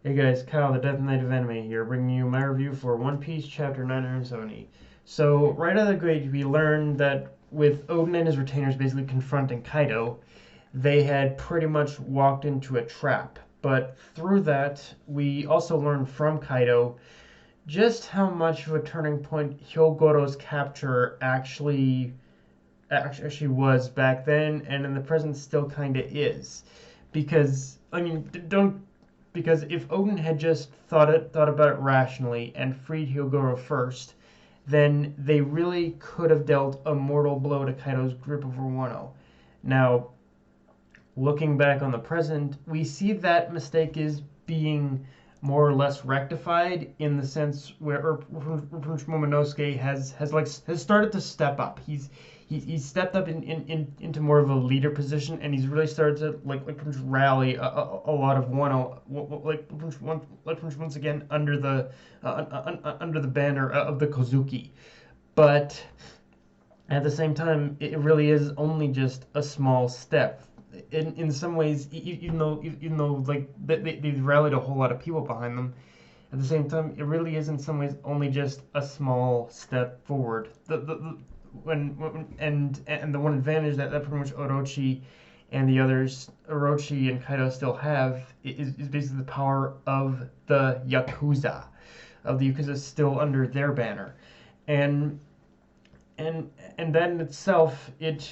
Hey guys, Kyle, the Death Knight of Anime here, bringing you my review for One Piece Chapter 970. So, right out of the gate, we learned that with Oden and his retainers basically confronting Kaido, they had pretty much walked into a trap. But through that, we also learned from Kaido just how much of a turning point Hyogoro's capture actually was back then, and in the present still kind of is. Because, I mean, don't because if Oden had just thought about it rationally and freed Hyogoro first, then they really could have dealt a mortal blow to Kaido's grip over Wano. Now, looking back on the present, we see that mistake is being more or less rectified in the sense where Momonosuke has started to step up. He's stepped up into more of a leader position, and he's really started to rally a lot of Wano once again under the banner of the Kozuki. But at the same time, it really is only just a small step. In some ways, even though like they've rallied a whole lot of people behind them, at the same time, it really is in some ways only just a small step forward. And the one advantage that pretty much Orochi and the others, Orochi and Kaido still have is basically the power of the Yakuza still under their banner, and and that in itself it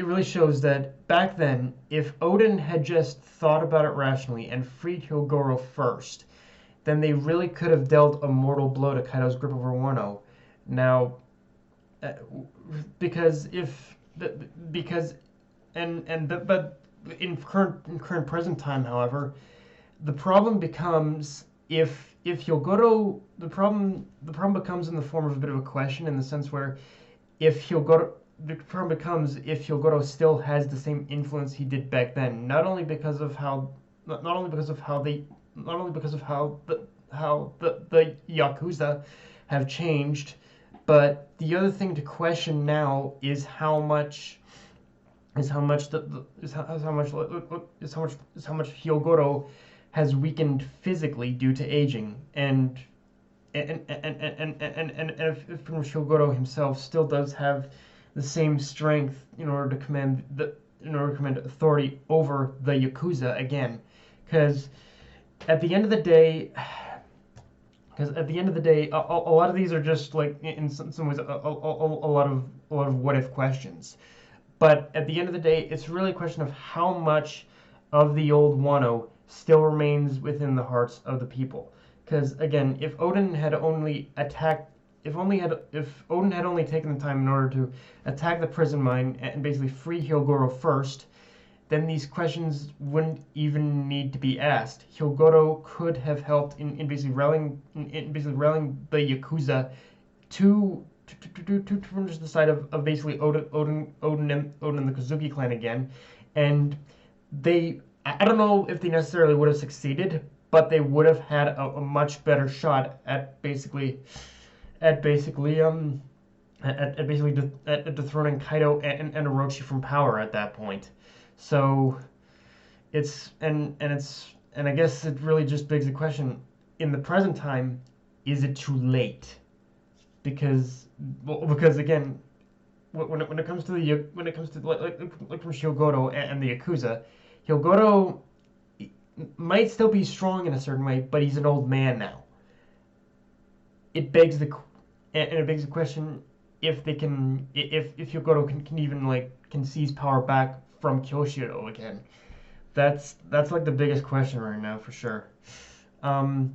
really shows that back then, if Oden had just thought about it rationally and freed Hyogoro first, then they really could have dealt a mortal blow to Kaido's grip over Wano. Now, uh, because if because but in current present time, however, the problem becomes if Hyogoro the problem becomes in the form of a bit of a question in the sense where if Hyogoro the problem becomes if Hyogoro still has the same influence he did back then, not only because of how the Yakuza have changed, but the other thing to question now is how much Hyogoro has weakened physically due to aging, and if Hyogoro himself still does have the same strength in order to command authority over the Yakuza again, because at the end of the day, a lot of these are just like in some ways a lot of what if questions. But at the end of the day, it's really a question of how much of the old Wano still remains within the hearts of the people. Because again, if Oden had only attacked, if Oden had only taken the time in order to attack the prison mine and basically free Hyogoro first, then these questions wouldn't even need to be asked. Hyogoro could have helped in basically rallying the Yakuza to just the side of basically Oden and the Kozuki clan again, and I don't know if they necessarily would have succeeded, but they would have had a much better shot at dethroning Kaido and Orochi from power at that point. So and I guess it really just begs the question: in the present time, is it too late? Because again, when it comes to from Hyogoro and the Yakuza, Hyogoro might still be strong in a certain way, but he's an old man now. It begs the question if they can if Hyogoro can even can seize power back from Kyoshiro again. That's like the biggest question right now for sure. Um,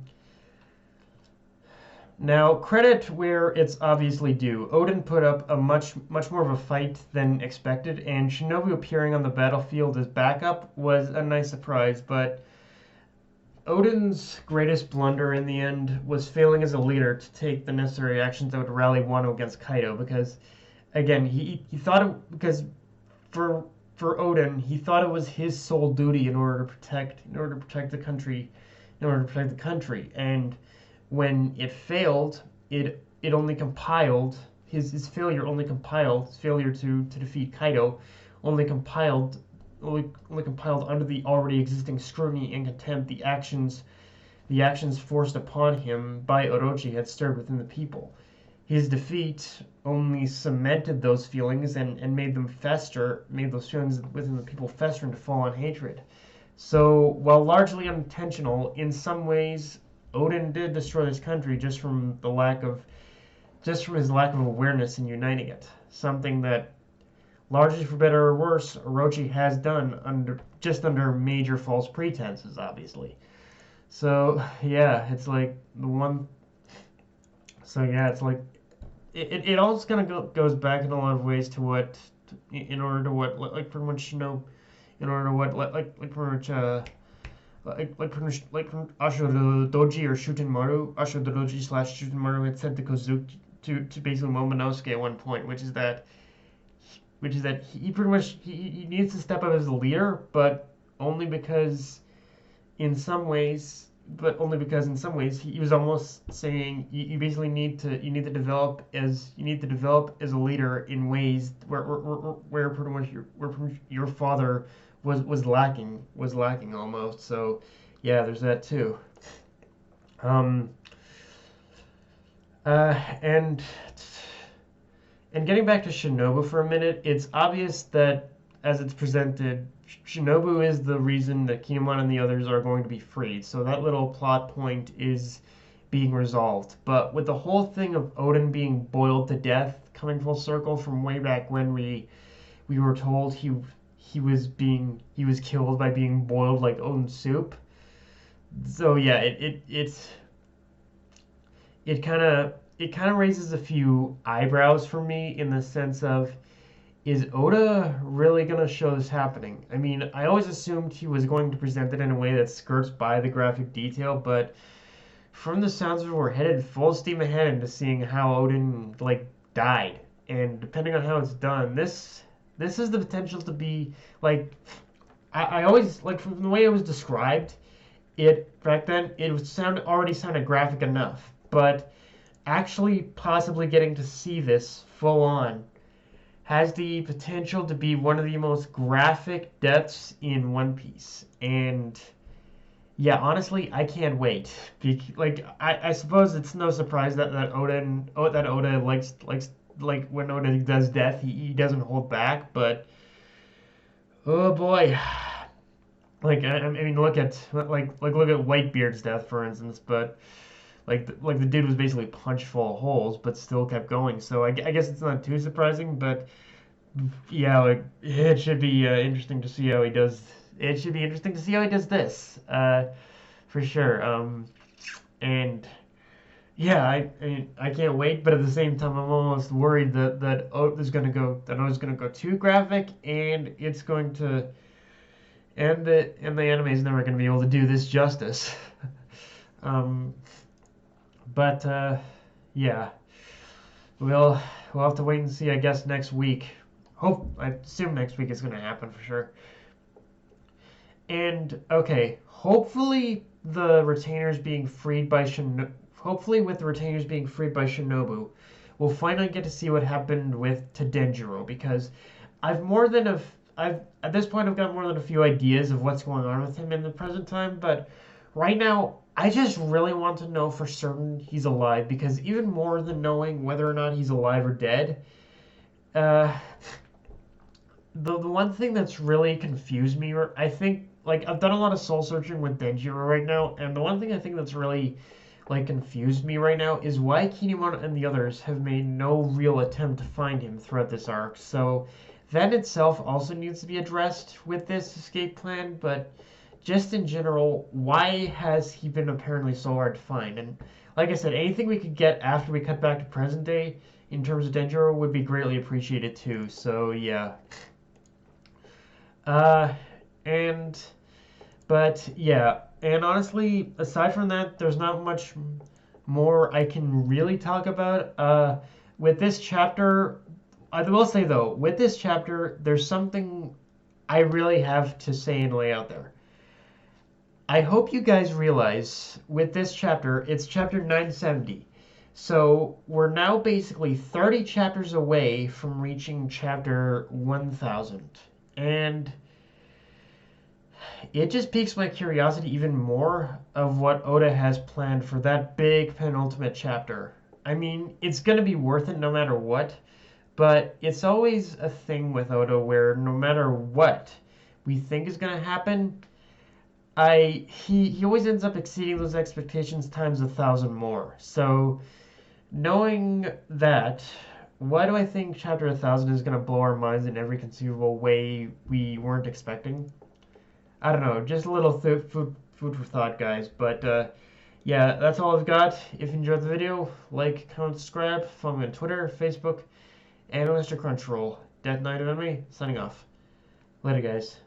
Now, credit where it's obviously due. Oden put up a much more of a fight than expected, and Shinobu appearing on the battlefield as backup was a nice surprise, but Oden's greatest blunder in the end was failing as a leader to take the necessary actions that would rally Wano against Kaido, because again, he thought because for Oden, he thought it was his sole duty in order to protect the country, and when it failed, it only compiled his failure to defeat Kaido only compiled only compiled under the already existing scrutiny and contempt the actions forced upon him by Orochi had stirred within the people. His defeat only cemented those feelings and made those feelings within the people fester into full-on hatred. So, while largely unintentional, in some ways, Oden did destroy this country just from his lack of awareness in uniting it. Something that, largely for better or worse, Orochi has done under major false pretenses, obviously. So yeah, it's like the one. So yeah, it's like it all just kind of goes back in a lot of ways to what, in order to what, like pretty much, in order to what, like pretty much like from Ashodoji or Shutenmaru, Ashodoji/Shutenmaru had said to Kozuki, to basically Momonosuke at one point, which is that he pretty much he needs to step up as a leader, but only because in some ways he was almost saying you basically need to develop as a leader in ways where pretty much your father was lacking almost. So yeah, there's that too. And getting back to Shinobu for a minute, it's obvious that as it's presented, Shinobu is the reason that Kinemon and the others are going to be freed. So that little plot point is being resolved. But with the whole thing of Oden being boiled to death coming full circle from way back when we were told he was killed by being boiled like Oden soup. So yeah, it kind of raises a few eyebrows for me in the sense of, is Oda really going to show this happening? I mean, I always assumed he was going to present it in a way that skirts by the graphic detail, but from the sounds of it, we're headed full steam ahead into seeing how Oden, like, died. And depending on how it's done, this has the potential to be, like, I always, like, from the way it was described, back then, already sounded graphic enough. But actually possibly getting to see this full on has the potential to be one of the most graphic deaths in One Piece. And yeah, honestly, I can't wait. I suppose it's no surprise that Oda likes like when Oda does death, he doesn't hold back. But oh boy, I mean, look at Whitebeard's death, for instance. But like the dude was basically punched full of holes, but still kept going. So I guess it's not too surprising, but yeah, like it should be interesting to see how he does. It should be interesting to see how he does this, for sure. And yeah, I can't wait, but at the same time, I'm almost worried that Oda's gonna go too graphic, and it's going to, and the anime is never gonna be able to do this justice. But yeah, we'll have to wait and see. I guess next week. I assume next week is going to happen for sure. And okay, hopefully with the retainers being freed by Shinobu, we'll finally get to see what happened to Denjiro, because at this point I've got more than a few ideas of what's going on with him in the present time, but right now I just really want to know for certain he's alive, because even more than knowing whether or not he's alive or dead, the one thing that's really confused me, I think, like, I've done a lot of soul searching with Denjiro right now, and the one thing I think that's really, like, confused me right now is why Kinemon and the others have made no real attempt to find him throughout this arc. So that itself also needs to be addressed with this escape plan, but just in general, why has he been apparently so hard to find? And like I said, anything we could get after we cut back to present day in terms of Denjiro would be greatly appreciated too. So yeah. But yeah, and honestly, aside from that, there's not much more I can really talk about. With this chapter, I will say though, with this chapter, there's something I really have to say and lay out there. I hope you guys realize with this chapter, it's chapter 970. So we're now basically 30 chapters away from reaching chapter 1000. And it just piques my curiosity even more of what Oda has planned for that big penultimate chapter. I mean, it's going to be worth it no matter what, but it's always a thing with Oda where no matter what we think is going to happen, he always ends up exceeding those expectations times 1,000 more. So knowing that, why do I think chapter 1,000 is going to blow our minds in every conceivable way we weren't expecting? I don't know, just a little food for thought, guys. But yeah, that's all I've got. If you enjoyed the video, like, comment, subscribe. Follow me on Twitter, Facebook, and on Mr. Crunchyroll. Death Knight of Memory, signing off. Later, guys.